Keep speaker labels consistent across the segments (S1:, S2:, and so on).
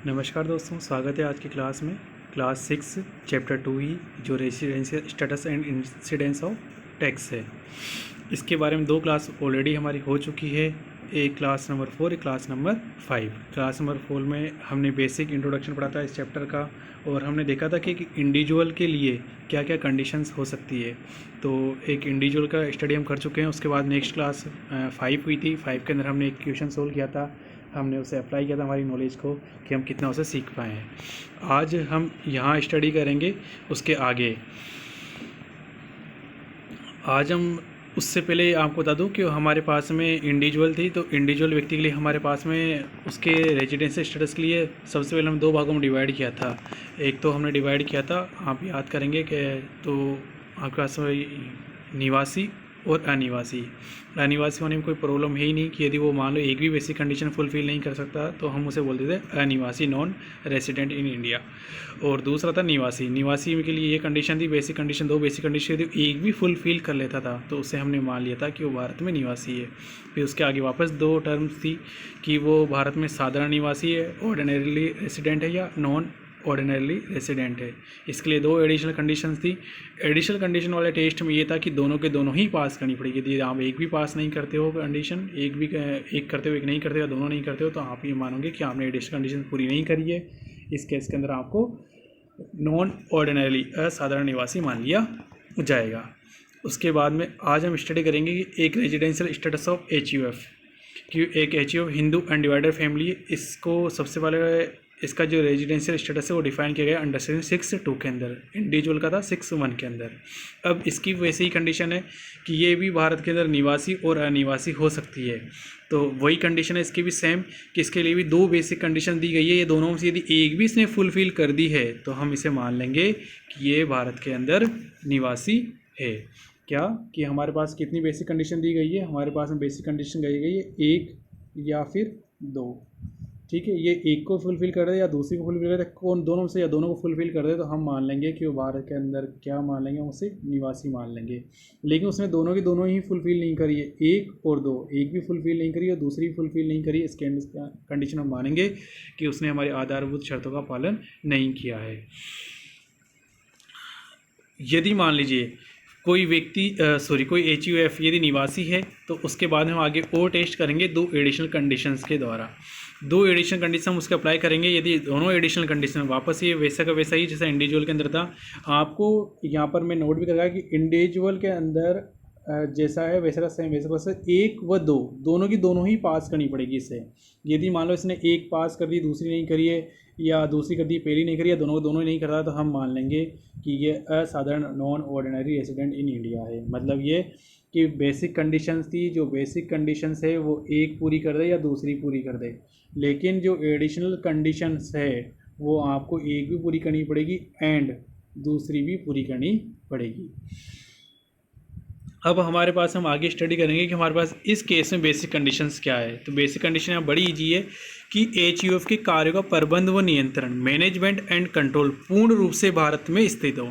S1: नमस्कार दोस्तों, स्वागत है आज की क्लास में। क्लास 6 चैप्टर 2 ही जो residential status and incidence of tax है। इसके बारे में दो क्लास ऑलरेडी हमारी हो चुकी है, एक क्लास नंबर 4, एक क्लास नंबर 5। क्लास नंबर 4 में हमने बेसिक इंट्रोडक्शन पढ़ा था इस चैप्टर का, और हमने देखा था कि एक इंडिविजुअल के लिए क्या क्या कंडीशंस हो सकती है। तो एक इंडिविजुअल का स्टडी हम कर चुके हैं। उसके बाद नेक्स्ट क्लास 5 हुई थी। 5 के अंदर हमने एक क्वेश्चन सोल्व किया था, हमने उसे अप्लाई किया था हमारी नॉलेज को कि हम कितना उसे सीख पाए हैं। आज हम यहाँ स्टडी करेंगे उसके आगे। आज हम उससे पहले आपको बता दूं कि हमारे पास में इंडिविजुअल थी, तो इंडिविजुअल व्यक्ति के लिए हमारे पास में उसके रेजिडेंशियल स्टेटस के लिए सबसे पहले हम दो भागों में डिवाइड किया था। एक तो हमने डिवाइड किया था, आप याद करेंगे कि तो आपके पास निवासी और अनिवासी। अनिवासी होने में कोई प्रॉब्लम है ही नहीं कि यदि वो मान लो एक भी बेसिक कंडीशन फुलफिल नहीं कर सकता तो हम उसे बोलते थे अनिवासी, नॉन रेसिडेंट इन इंडिया। और दूसरा था निवासी। निवासी के लिए ये कंडीशन थी, बेसिक कंडीशन, दो बेसिक कंडीशन, यदि एक भी फुलफिल कर लेता था तो उसे हमने मान लिया था कि वो भारत में निवासी है। फिर उसके आगे वापस दो टर्म्स थी कि वो भारत में साधारण निवासी है, ऑर्डिनरीली रेसिडेंट है, या नॉन ऑर्डिनरली रेसिडेंट है। इसके लिए दो एडिशनल कंडीशंस थी। एडिशनल कंडीशन वाले टेस्ट में ये था कि दोनों के दोनों ही पास करनी पड़ेगी। यदि आप एक भी पास नहीं करते हो कंडीशन, एक करते हो एक नहीं करते हो, दोनों नहीं करते हो, तो आप ये मानोगे कि आपने एडिशनल कंडीशन पूरी नहीं करी है। इस केस के अंदर आपको नॉन ऑर्डिनरली असाधारण निवासी मान लिया जाएगा। उसके बाद में आज हम स्टडी करेंगे कि एक रेजिडेंशियल स्टेटस ऑफ HUF, कि एक HUF हिंदू अनडिवाइडेड फैमिली है। इसको सबसे पहले इसका जो रेजिडेंशियल स्टेटस है वो डिफाइन किया गया अंडर सेक्शन 6(2) के अंदर। इंडिविजुअल का था 6(1) के अंदर। अब इसकी वैसे ही कंडीशन है कि ये भी भारत के अंदर निवासी और अनिवासी हो सकती है। तो वही कंडीशन है इसकी भी सेम, कि इसके लिए भी दो बेसिक कंडीशन दी गई है। ये दोनों में से यदि एक भी इसने फुलफिल कर दी है तो हम इसे मान लेंगे कि ये भारत के अंदर निवासी है। क्या कि हमारे पास कितनी बेसिक कंडीशन दी गई है? हमारे पास में बेसिक कंडीशन दी गई है एक या फिर दो। ठीक है, ये एक को फुलफिल कर दे या दूसरी को फुलफिल कर दे, कौन दोनों में से या दोनों को फुलफिल कर दे, तो हम मान लेंगे कि वो भारत के अंदर क्या मान लेंगे, उसे निवासी मान लेंगे। लेकिन उसने दोनों की दोनों ही फुलफिल नहीं करी है, एक और दो, एक भी फुलफिल नहीं करी और दूसरी फुलफिल नहीं करी, इसके कंडीशन हम मानेंगे कि उसने हमारी आधारभूत शर्तों का पालन नहीं किया है। यदि मान लीजिए कोई व्यक्ति कोई HUF यदि निवासी है, तो उसके बाद हम आगे और टेस्ट करेंगे दो एडिशनल कंडीशंस के द्वारा। दो एडिशनल कंडीशन हम उसके अप्लाई करेंगे। यदि दोनों एडिशनल कंडीशन वापस ये वैसा का वैसा ही जैसा इंडिविजुअल के अंदर था, आपको यहाँ पर मैं नोट भी करूँगा कि इंडिविजुअल के अंदर जैसा है वैसा का सेम, वैसा वैसा एक व दो, दोनों की दोनों ही पास करनी पड़ेगी इसे। यदि मान लो इसने एक पास कर दी, दूसरी नहीं करी है, या दूसरी कर दी पहली नहीं करी, या दोनों ही नहीं कर रहा, तो हम मान लेंगे कि ये असाधारण non ordinary resident in India है। मतलब ये कि बेसिक कंडीशंस थी, जो बेसिक कंडीशंस है वो एक पूरी कर दे या दूसरी पूरी कर दे, लेकिन जो एडिशनल कंडीशंस है वो आपको एक भी पूरी करनी पड़ेगी एंड दूसरी भी पूरी करनी पड़ेगी। अब हमारे पास हम आगे स्टडी करेंगे कि हमारे पास इस केस में बेसिक कंडीशंस क्या है। तो बेसिक कंडीशन यहाँ बड़ी ईजी है कि HUF के कार्यों का प्रबंध व नियंत्रण, मैनेजमेंट एंड कंट्रोल पूर्ण रूप से भारत में स्थित हो।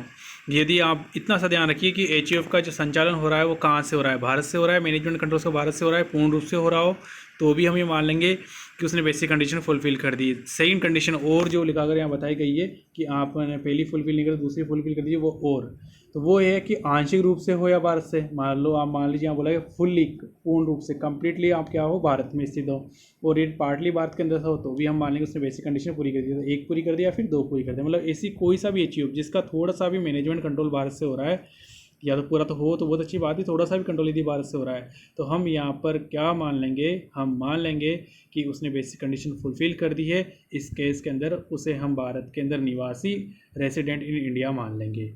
S1: यदि आप इतना सा ध्यान रखिए कि HUF का जो संचालन हो रहा है वो कहाँ से हो रहा है, भारत से हो रहा है, मैनेजमेंट कंट्रोल का भारत से हो रहा है, पूर्ण रूप से हो रहा हो, तो भी हम ये मान लेंगे कि उसने बेसिक कंडीशन फुलफिल कर दी। सेकंड कंडीशन और जो लिखा कर यहाँ बताई गई है कि आपने पहली फुलफिल नहीं कर दूसरी फुलफिल कर दी, वो और, तो वो ये है कि आंशिक रूप से हो या भारत से। मान लो आप मान लीजिए यहाँ बोला फुल्ली पूर्ण रूप से कंप्लीटली आप क्या हो, भारत में स्थित हो, और ये पार्टली भारत के अंदर हो, तो भी हम मान लेंगे उसने बेसिक कंडीशन पूरी कर दी। तो एक पूरी कर दिया फिर दो पूरी कर दिया, मतलब ऐसी कोई सा भी HUF जिसका थोड़ा सा भी मैनेजमेंट कंट्रोल भारत से हो रहा है, या तो पूरा तो हो तो बहुत अच्छी बात है, थोड़ा सा भी कंट्रोल यदि भारत से हो रहा है, तो हम यहाँ पर क्या मान लेंगे, हम मान लेंगे कि उसने बेसिक कंडीशन फुलफिल कर दी है। इस केस के अंदर उसे हम भारत के अंदर निवासी रेसिडेंट इन इंडिया मान लेंगे।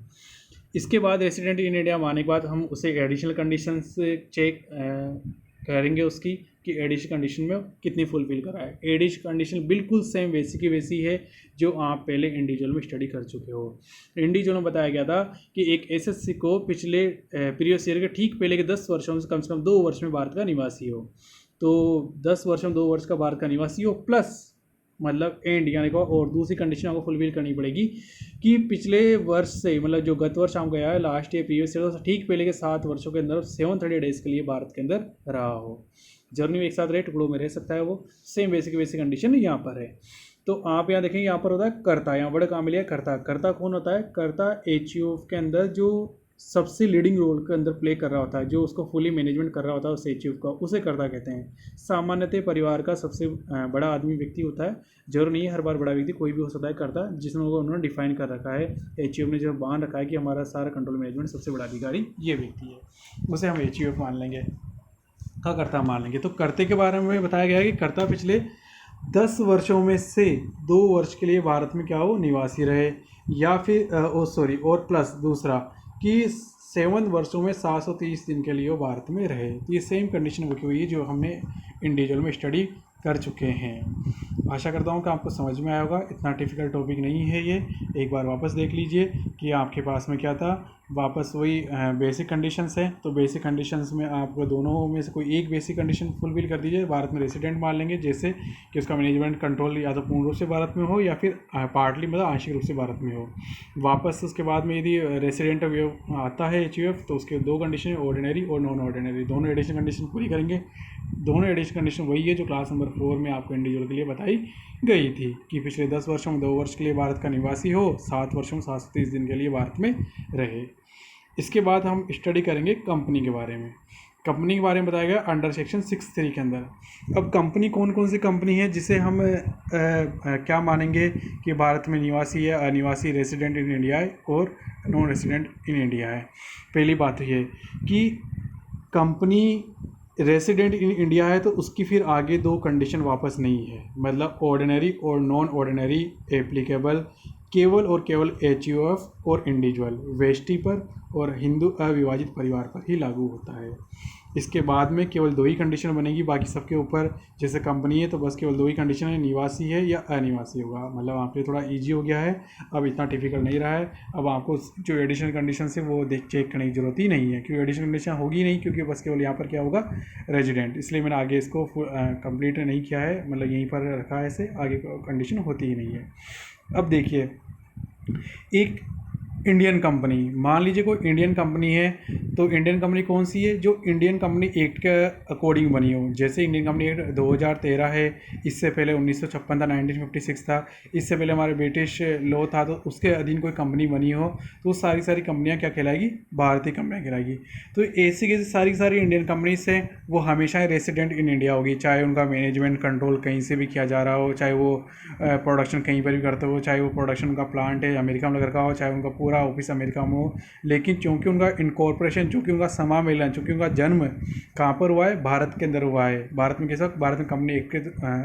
S1: इसके बाद रेसिडेंट इन इंडिया मानने के बाद हम उसे एडिशनल कंडीशंस चेक करेंगे उसकी कि एडिशनल कंडीशन में कितनी फुलफिल करा है। एडिशनल कंडीशन बिल्कुल सेम वैसी की वैसी है जो आप पहले इंडिविजुअल में स्टडी कर चुके हो। इंडिविजुअल में बताया गया था कि एक SSC को पिछले प्रीवियस ईयर के ठीक पहले के 10 वर्षों में से कम 2 वर्ष में भारत का निवासी हो। तो 10 वर्ष में 2 वर्ष का भारत का निवासी हो प्लस मतलब एंड यानी को, और दूसरी कंडीशन आपको फुलफिल करनी पड़ेगी कि पिछले वर्ष से, मतलब जो गत वर्ष हम गया है लास्ट ईयर प्रीवियस ईयर, तो ठीक पहले के 7 वर्षों के अंदर 730 डेज के लिए भारत के अंदर रहा हो। जर्नी में एक साथ रहे, टुकड़ों में रह सकता है, वो सेम बेसिक कंडीशन यहाँ पर है। तो आप यहाँ देखेंगे, यहाँ पर होता है कर्ता, यहाँ बड़ा काम लिया कर्ता। कर्ता कौन होता है? कर्ता एचयूएफ के अंदर जो सबसे लीडिंग रोल के अंदर प्ले कर रहा होता है, जो उसको फुली मैनेजमेंट कर रहा होता है उस एचयूएफ का, उसे कर्ता कहते हैं। सामान्यतः परिवार का सबसे बड़ा आदमी व्यक्ति होता है। जरूर नहीं है हर बार बड़ा व्यक्ति, कोई भी हो सकता है कर्ता, जिसमें उन्होंने डिफाइन कर रखा है, एचयूएफ ने जो बांध रखा है कि हमारा सारा कंट्रोल मैनेजमेंट सबसे बड़ा अधिकारी ये व्यक्ति है, उसे हम एचयूएफ मान लेंगे, का कर्ता मान लेंगे। तो कर्ते के बारे में बताया गया है कि कर्ता पिछले 10 वर्षों में से 2 वर्ष के लिए भारत में क्या हो, निवासी रहे, या फिर और प्लस दूसरा कि 7 वर्षों में 730 दिन के लिए वो भारत में रहे। तो ये सेम कंडीशन रखी हुई है जो हमने इंडिविजुअल में स्टडी कर चुके हैं। आशा करता हूँ कि आपको समझ में आया होगा। इतना डिफ़िकल्ट टॉपिक नहीं है ये। एक बार वापस देख लीजिए कि आपके पास में क्या था। वापस वही बेसिक कंडीशंस है, तो बेसिक कंडीशंस में आपको दोनों में से कोई एक बेसिक कंडीशन फुलफिल कर दीजिए। भारत में रेसिडेंट मान लेंगे, जैसे कि उसका मैनेजमेंट कंट्रोल या तो पूर्ण रूप से भारत में हो या फिर पार्टली मतलब आंशिक रूप से भारत में हो। वापस उसके बाद में यदि रेसिडेंट आता है एचयूएफ, तो उसके 2 कंडीशन, ऑर्डिनरी और नॉन ऑर्डिनरी, दोनों एडिशन कंडीशन पूरी करेंगे। दोनों एडिशन कंडीशन वही है जो क्लास नंबर 4 में आपको इंडिविजुअल के लिए बताई गई थी कि पिछले 10 वर्षों में 2 वर्ष के लिए भारत का निवासी हो, 7 वर्षों में 730 दिन के लिए भारत में रहे। इसके बाद हम स्टडी करेंगे कंपनी के बारे में। कंपनी के बारे में बताया गया अंडर सेक्शन 6(3) के अंदर। अब कंपनी कौन कौन सी कंपनी है जिसे हम क्या मानेंगे कि भारत में निवासी है, अनिवासी, रेसिडेंट इन इंडिया है और नॉन रेसिडेंट इन इंडिया है। पहली बात तो ये कि कंपनी रेसिडेंट इन इंडिया है तो उसकी फिर आगे 2 कंडीशन वापस नहीं है, मतलब ऑर्डिनरी और नॉन ऑर्डिनरी एप्लीकेबल केवल और केवल एचयूएफ और इंडिविजुअल वेस्टी पर और हिंदू अविभाजित परिवार पर ही लागू होता है। इसके बाद में केवल 2 ही कंडीशन बनेगी, बाकी सबके ऊपर जैसे कंपनी है तो बस केवल 2 ही कंडीशन है, निवासी है या अनिवासी होगा। मतलब आपके लिए थोड़ा इजी हो गया है, अब इतना डिफिकल्ट नहीं रहा है। अब आपको जो एडिशनल कंडीशन है वो चेक करने की जरूरत ही नहीं है, क्योंकि एडिशनल कंडीशन होगी नहीं, क्योंकि बस केवल यहाँ पर क्या होगा, रेजिडेंट। इसलिए मैंने आगे इसको कंप्लीट नहीं किया है, मतलब यहीं पर रखा है इसे, आगे कंडीशन होती ही नहीं है। अब देखिए, एक इंडियन कंपनी, मान लीजिए कोई इंडियन कंपनी है, तो इंडियन कंपनी कौन सी है? जो इंडियन कंपनी एक्ट के अकॉर्डिंग बनी हो। जैसे इंडियन कंपनी एक्ट 2013 है, इससे पहले 1956 था, 1956 था, इससे पहले हमारे ब्रिटिश लॉ था, तो उसके अधीन कोई कंपनी बनी हो तो सारी कंपनियां क्या कहलाएगी? भारतीय कंपनियां कहलाएगी। तो ऐसी की सारी इंडियन कंपनीज हैं वो हमेशा रेसिडेंट इन इंडिया होगी, चाहे उनका मैनेजमेंट कंट्रोल कहीं से भी किया जा रहा हो, चाहे वो प्रोडक्शन कहीं पर भी करते हो, चाहे वो प्रोडक्शन का प्लांट है अमेरिका में लगा हो, चाहे उनका पूरा ऑफिस अमेरिका में हो। लेकिन चूंकि उनका इनकॉर्पोरेशन, चूंकि उनका समामेलन, चूंकि उनका जन्म कहाँ पर हुआ है? भारत के अंदर हुआ है। भारत में कैसा? भारत में कंपनी एक्ट के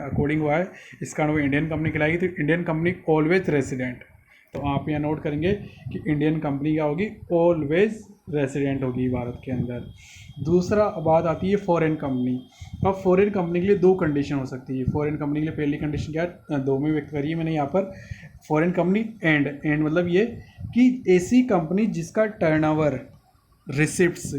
S1: अकॉर्डिंग हुआ है, इस कारण वो इंडियन कंपनी कहलाएगी। तो इंडियन कंपनी ऑलवेज रेसिडेंट, तो आप यहाँ नोट करेंगे कि इंडियन कंपनी क्या होगी? ऑलवेज रेसिडेंट होगी भारत के अंदर। दूसरा बात आती है फॉरेन कंपनी। अब फॉरेन कंपनी के लिए 2 कंडीशन हो सकती है। फॉरेन कंपनी के लिए पहली कंडीशन क्या है? 2 में व्यक्त करी है मैंने यहाँ पर। फॉरेन कंपनी एंड मतलब ये कि ऐसी कंपनी जिसका टर्नओवर रिसिप्ट्स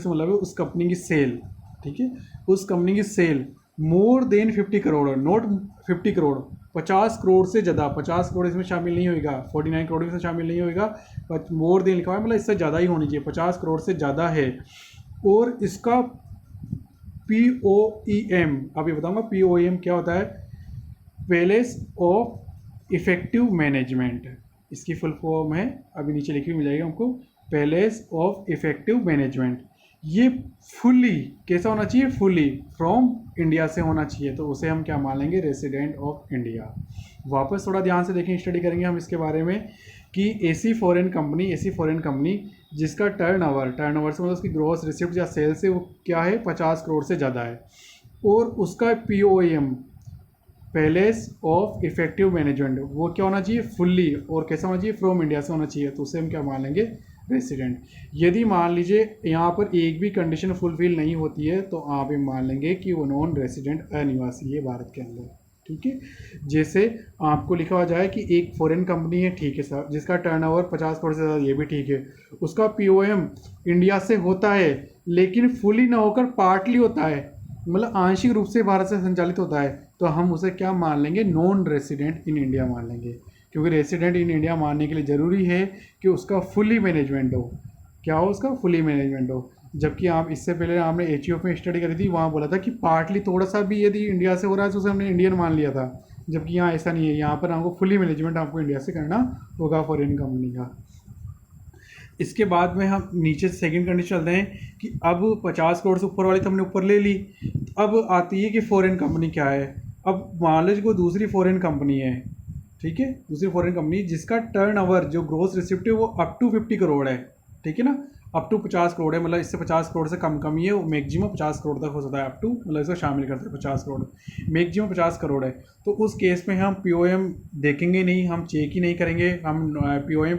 S1: मतलब है उस कंपनी की सेल, ठीक है, उस कंपनी की sale more than 50 crore, not 50 crore, 50 crore से ज़्यादा। 50 करोड़ इसमें शामिल नहीं होगा, 49 करोड़ इसमें शामिल नहीं होगा, बट मोर देन लिखा हुआ है, मतलब इससे ज़्यादा ही होनी चाहिए, 50 करोड़ से ज़्यादा है। और इसका POEM, अभी बताऊंगा POEM क्या होता है, पैलेस ऑफ इफेक्टिव मैनेजमेंट, इसकी फुल फॉर्म है, अभी नीचे लिखी हुई मिल जाएगी हमको, पैलेस ऑफ इफेक्टिव मैनेजमेंट। ये फुली कैसा होना चाहिए? फुली फ्रॉम इंडिया से होना चाहिए, तो उसे हम क्या मान लेंगे? Resident of India. वापस थोड़ा ध्यान से देखें, स्टडी करेंगे हम इसके बारे में कि ऐसी फॉरेन कंपनी जिसका टर्नओवर से मतलब उसकी ग्रॉस रिसिप्ट या सेल से वो क्या है? 50 करोड़ से ज़्यादा है, और उसका POEM palace of effective management वो क्या होना चाहिए? फुल्ली, और कैसा होना चाहिए? फ्रॉम इंडिया से होना चाहिए, तो उसे हम क्या मान लेंगे? रेसिडेंट। यदि मान लीजिए यहाँ पर एक भी कंडीशन फुलफिल नहीं होती है तो आप ये मान लेंगे कि वो नॉन रेसिडेंट अनिवासी है भारत के अंदर, ठीक है। जैसे आपको लिखा हुआ जाए कि एक फॉरेन कंपनी है, ठीक है सर, जिसका टर्नओवर 50 करोड़ से ज़्यादा, ये भी ठीक है, उसका POM इंडिया से होता है लेकिन फुली ना होकर पार्टली होता है, मतलब आंशिक रूप से भारत से संचालित होता है, तो हम उसे क्या मान लेंगे? नॉन रेसिडेंट इन इंडिया मान लेंगे, क्योंकि रेसिडेंट इन इंडिया मानने के लिए ज़रूरी है कि उसका फुली मैनेजमेंट हो। क्या हो? उसका फुली मैनेजमेंट हो।
S2: जबकि आप इससे पहले आपने HUF में स्टडी करी थी, वहाँ बोला था कि पार्टली थोड़ा सा भी यदि इंडिया से हो रहा है तो उसे हमने इंडियन मान लिया था, जबकि यहाँ ऐसा नहीं है। यहाँ पर हमको फुली मैनेजमेंट आपको इंडिया से करना होगा फॉरेन कंपनी का। इसके बाद में हम नीचे से सेकंड कंडीशन चलते हैं कि अब 50 करोड़ से ऊपर वाली तो हमने ऊपर ले ली, तो अब आती है कि फॉरेन कंपनी क्या है। अब मान लो कोई दूसरी फॉरेन कंपनी है, ठीक है, दूसरी फॉरेन कंपनी जिसका टर्नओवर जो ग्रोस रिसिप्ट है वो अप टू 50 करोड़ है, ठीक है ना, अप टू 50 करोड़ है, मतलब इससे 50 करोड़ से कम ही है, वो मैक्सिमम 50 करोड़ तक हो सकता है, अप टू मतलब इसको शामिल करते हैं 50 करोड़, मैक्सिमम 50 करोड़ है। तो उस केस में हम POM देखेंगे नहीं, हम चेक ही नहीं करेंगे, हम POM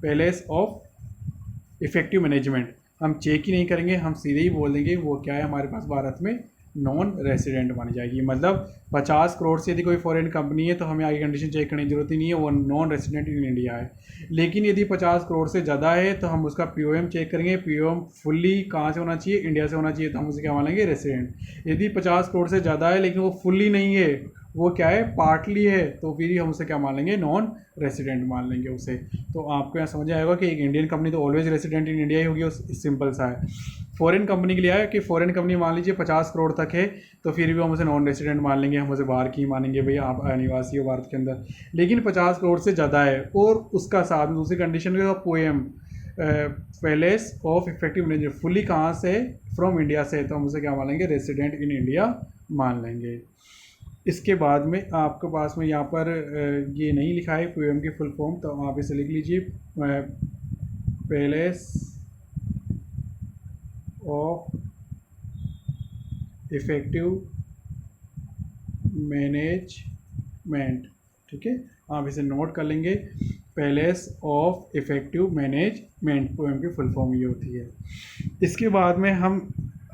S2: palace of effective management हम चेक ही नहीं करेंगे, हम सीधे ही बोल देंगे वो क्या है हमारे पास भारत में नॉन रेसिडेंट मानी जाएगी। मतलब 50 करोड़ से यदि कोई फॉरेन कंपनी है तो हमें आगे कंडीशन चेक करने की जरूरत ही नहीं है, वो नॉन रेसिडेंट इन इंडिया है। लेकिन यदि 50 करोड़ से ज़्यादा है तो हम उसका POM चेक करेंगे, POM फुल्ली कहाँ से होना चाहिए, इंडिया से होना चाहिए, तो हम उसे क्या मानेंगे, रेसिडेंट। यदि 50 करोड़ से ज़्यादा है लेकिन वो फुल्ली नहीं है, वो क्या है, पार्टली है, तो फिर हम उसे क्या मान लेंगे, नॉन रेसिडेंट मान लेंगे उसे। तो आपको यहाँ समझ आएगा कि एक इंडियन कंपनी तो ऑलवेज रेसिडेंट इन इंडिया ही होगी, सिंपल सा है। फॉरेन कंपनी के लिए आया कि फॉरेन कंपनी मान लीजिए 50 करोड़ तक है तो फिर भी हम उसे नॉन रेसिडेंट मान लेंगे, हम उसे बाहर की ही मानेंगे, भैया आप अनिवासी हो भारत के अंदर। लेकिन 50 करोड़ से ज़्यादा है और उसका साथ में दूसरी कंडीशन के POM palace of effective management fully कहाँ से, फ्रॉम इंडिया से, तो हम उसे क्या मान लेंगे, रेसिडेंट इन इंडिया मान लेंगे। इसके बाद में आपके पास में यहाँ पर ये नहीं लिखा है POM की फुल फॉर्म, तो आप इसे लिख लीजिए, पैलेस ऑफ इफेक्टिव मैनेजमेंट, ठीक है, आप इसे नोट कर लेंगे, palace of effective management POM की फुल फॉर्म ये होती है। इसके बाद में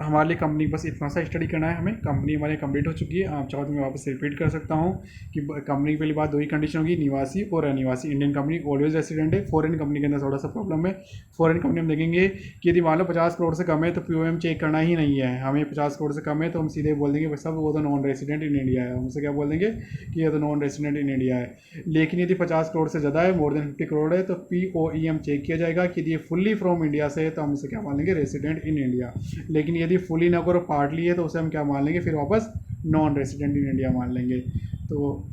S2: हमारे लिए कंपनी बस इतना सा स्टडी करना है हमें। कंपनी हमारी कंप्लीट हो चुकी है, आप चाहो तो मैं वापस रिपीट कर सकता हूँ कि कंपनी की पहली बात दो ही कंडीशन होगी, निवासी और अनिवासी। इंडियन कंपनी ऑलवेज रेसिडेंट है, फॉरेन कंपनी के अंदर थोड़ा सा प्रॉब्लम है। फॉरेन कंपनी हम देखेंगे कि यदि मान लो 50 करोड़ से कम है तो POM चेक करना ही नहीं है हमें, 50 करोड़ से कम है तो हम सीधे बोल देंगे बस, सब वो तो नॉन रेसिडेंट इन इंडिया है, हम उसे क्या बोल देंगे कि ये तो नॉन रेसिडेंट इन इंडिया है। लेकिन यदि 50 करोड़ से ज़्यादा है, मोर देन 50 करोड़ है, तो POEM चेक किया जाएगा कि यदि ये फुल्ली फ्रॉम इंडिया से है तो हम उसे क्या मान लेंगे, रेसिडेंट इन इंडिया। लेकिन यदि फुली ना करो, पार्टली है, तो उसे हम क्या मान लेंगे, फिर वापस नॉन रेसिडेंट इन इंडिया मान लेंगे। तो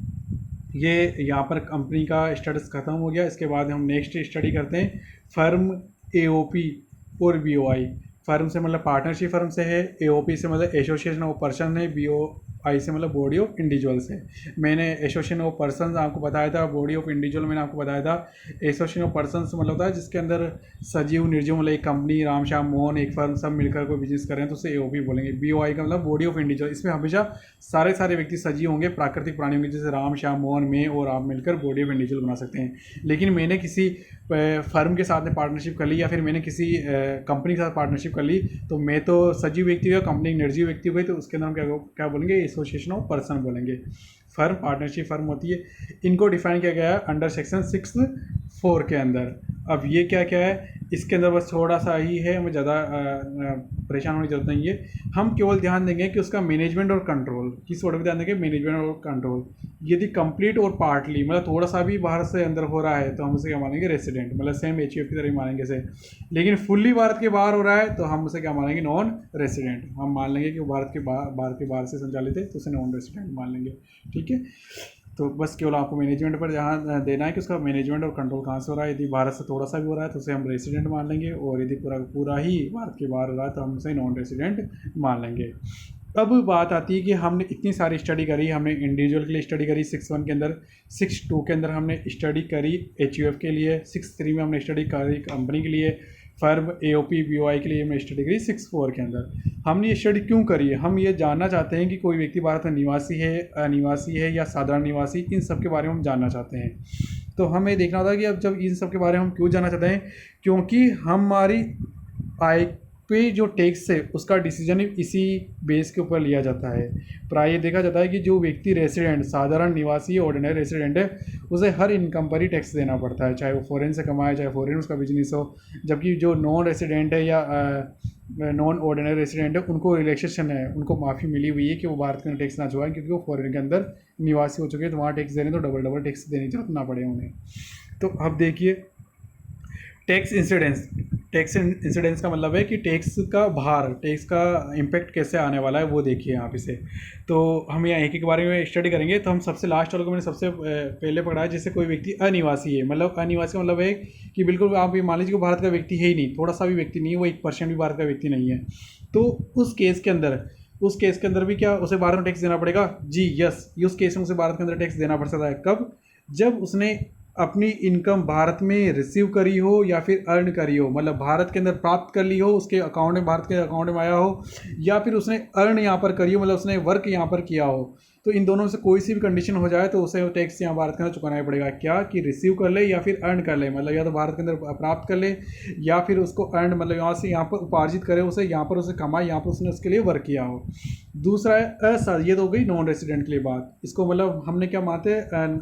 S2: ये यहाँ पर कंपनी का स्टेटस खत्म हो गया। इसके बाद हम नेक्स्ट स्टडी करते हैं फर्म, AOP और BOI। फर्म से मतलब पार्टनरशिप फर्म से है, AOP से मतलब एसोसिएशन ऑफ पर्सन है, BOI से मतलब बॉडी ऑफ इंडिविजुअल्स है। मैंने एसोसिएशन ऑफ पर्सन आपको बताया था, बॉडी ऑफ इंडिविजुअल मैंने आपको बताया था। एसोसिएशन ऑफ पर्सन मतलब होता है जिसके अंदर सजीव निर्जीव मतलब एक कंपनी, राम श्याम मोहन, एक फर्म सब मिलकर कोई बिजनेस कर रहे हैं तो उसे AOP बोलेंगे। BOI का मतलब बॉडी ऑफ इंडिविजुअल, इसमें हमेशा सारे व्यक्ति सजीव होंगे, प्राकृतिक प्राणी होंगे, जैसे राम श्याम मोहन, मैं और आप मिलकर बॉडी ऑफ इंडिविजुअल बना सकते हैं। लेकिन मैंने किसी फर्म के साथ में पार्टनरशिप कर ली या फिर मैंने किसी कंपनी के साथ पार्टनरशिप कर ली तो मैं तो सजीव व्यक्ति हुआ, कंपनी निर्जीव व्यक्ति हुई, तो उसके अंदर हम क्या क्या बोलेंगे, एसोसिएशन ऑफ पर्सन बोलेंगे। फर्म पार्टनरशिप फर्म होती है। इनको डिफाइन किया गया है अंडर सेक्शन 6(4) के अंदर। अब ये क्या क्या है इसके अंदर, बस थोड़ा सा ही है, हमें ज़्यादा परेशान होने की जरूरत नहीं है। हम केवल ध्यान देंगे कि उसका मैनेजमेंट और कंट्रोल, किस वर्ड पर ध्यान देंगे, मैनेजमेंट और कंट्रोल। यदि कंप्लीट और पार्टली मतलब थोड़ा सा भी भारत से अंदर हो रहा है तो हम उसे क्या मानेंगे, रेसिडेंट, मतलब सेम HUF की तरह ही मानेंगे से। लेकिन फुल्ली भारत के बाहर हो रहा है तो हम उसे क्या मानेंगे, नॉन रेसिडेंट। हम मान लेंगे कि वो भारत के बाहर से संचालित है तो उसे नॉन रेसिडेंट मान लेंगे, ठीक है। तो बस केवल आपको मैनेजमेंट पर जहाँ देना है कि उसका मैनेजमेंट और कंट्रोल कहाँ से हो रहा है। यदि भारत से थोड़ा सा भी हो रहा है तो उसे हम रेसिडेंट मान लेंगे, और यदि पूरा ही भारत के बाहर हो रहा है तो हम उसे नॉन रेसिडेंट मान लेंगे। अब बात आती है कि हमने इतनी सारी स्टडी करी, हमने इंडिविजुअल के लिए स्टडी करी 6(1) के अंदर, 6(2) के अंदर हमने स्टडी करी HUF के लिए, 6(3) में हमने स्टडी करी कंपनी के लिए, फर्म, AOP, BOI के लिए हमने स्टडी करी 6(4) के अंदर। हमने ये स्टडी क्यों करी है, हम ये जानना चाहते हैं कि कोई व्यक्ति भारत में निवासी है, अनिवासी है या साधारण निवासी, इन सब के बारे में हम जानना चाहते हैं। तो हमें देखना होता है कि अब जब इन सब के बारे में हम क्यों जानना चाहते हैं, क्योंकि हमारी आय पे जो टैक्स है उसका डिसीजन इसी बेस के ऊपर लिया जाता है। प्राय ये देखा जाता है कि जो व्यक्ति रेसिडेंट, साधारण निवासी है, ऑर्डिनरी रेसिडेंट है, उसे हर इनकम पर ही टैक्स देना पड़ता है, चाहे वो फॉरेन से कमाए, चाहे फॉरेन उसका बिजनेस हो। जबकि जो नॉन रेसिडेंट है या नॉन ऑर्डिनरी रेसिडेंट है उनको रिलैक्सेशन है, उनको माफ़ी मिली हुई है कि वो भारत के अंदर टैक्स ना चुकाएं, क्योंकि वो फॉरेन के अंदर निवासी हो चुके हैं, तो वहाँ टैक्स देने तो डबल टैक्स देने की जरूरत ना पड़े उन्हें। तो अब देखिए टैक्स इंसिडेंस का मतलब है कि टैक्स का भार, टैक्स का इम्पैक्ट कैसे आने वाला है वो देखिए आप इसे। तो हम यहाँ एक एक के बारे में स्टडी करेंगे। तो हम सबसे लास्ट वाले को मैंने सबसे पहले पढ़ा है, जैसे कोई व्यक्ति अनिवासी है, मतलब अनिवासी का मतलब है कि बिल्कुल आप ये मान लीजिए कि भारत का व्यक्ति है ही नहीं, थोड़ा सा भी व्यक्ति नहीं है, वो 1% भी भारत का व्यक्ति नहीं है। तो उस केस के अंदर भी क्या उसे भारत में टैक्स देना पड़ेगा? जी यस, उस केस में उसे भारत के अंदर टैक्स देना पड़ सकता है। कब? जब उसने अपनी इनकम भारत में रिसीव करी हो या फिर अर्न करी हो, मतलब भारत के अंदर प्राप्त कर ली हो, उसके अकाउंट में, भारत के अकाउंट में आया हो, या फिर उसने अर्न यहाँ पर करी हो, मतलब उसने वर्क यहाँ पर किया हो। तो इन दोनों में से कोई सी भी कंडीशन हो जाए तो उसे टैक्स यहाँ भारत के अंदर चुकाना ही पड़ेगा। क्या कि रिसीव कर ले या फिर अर्न कर ले, मतलब या तो भारत के अंदर प्राप्त कर ले या फिर उसको अर्न, मतलब यहाँ से यहाँ पर उपार्जित करे, उसे यहाँ पर उसे कमाए, यहाँ पर उसने उसके लिए वर्क किया हो। दूसरा है ये तो हो गई नॉन रेसिडेंट के लिए बात। इसको मतलब हमने क्या मानते हैं,